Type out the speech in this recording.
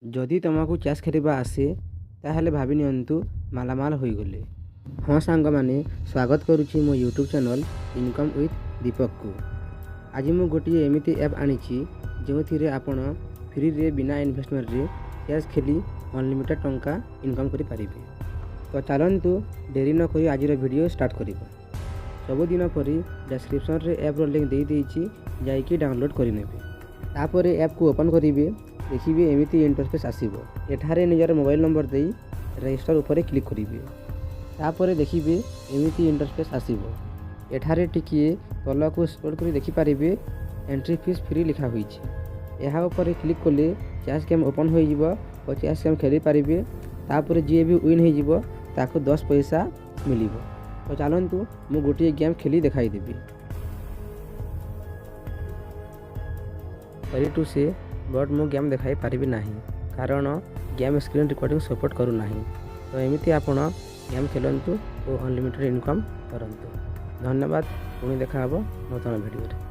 जदि तुमको चेस खेलिबा आसे ताहेले भाभी नियंतु मालामाल होईगले। हाँ सांग माने स्वागत करुछि मो यूट्यूब चैनल इनकम विथ दीपक को। आज मु गोटे एमिति ऐप आनिछि जो थिरे आपण फ्री रे बिना इन्वेस्टमेंट रे चेस खेली अनलिमिटेड टंका इनकम करि पारिबे। तो चलंतु देरी न करी आज वीडियो स्टार्ट करिबा। सब दिन परी डिस्क्रिप्शन रे ऐप रो लिंक दे देछि जाइकि डाउनलोड करि नेबे। तापरे ऐप को ओपन करिवे। देखिए एमिति इंटरफेस आसीबो। एठारे निजर मोबाइल नंबर दे रजिस्टर ऊपर क्लिक करिवे। तापरे देखिए एमिति इंटरफेस आसीबो। एठारे टिकिए तल को स्क्रॉल करी देखि पारिबे एंट्री फीस फ्री लिखा होईछि। एहा ऊपर क्लिक कले चेस गेम ओपन होई जिवो और चेस गेम खेली पारिबे। तापरे जे भी विन होई जिवो ताको 10 पैसा मिलिबो। तो चलंतु मु गोटे गेम खेली देखाई देबी। सॉरी टू से बट मु गेम देखाई पारिबी नाही कारण गेम स्क्रीन रिकॉर्डिंग सपोर्ट करू नाही। तो एमिति आपण गेम खेलंतु और अनलिमिटेड इनकम करंतु। धन्यवाद। पुणी देखा हबो नूतन वीडियो रे।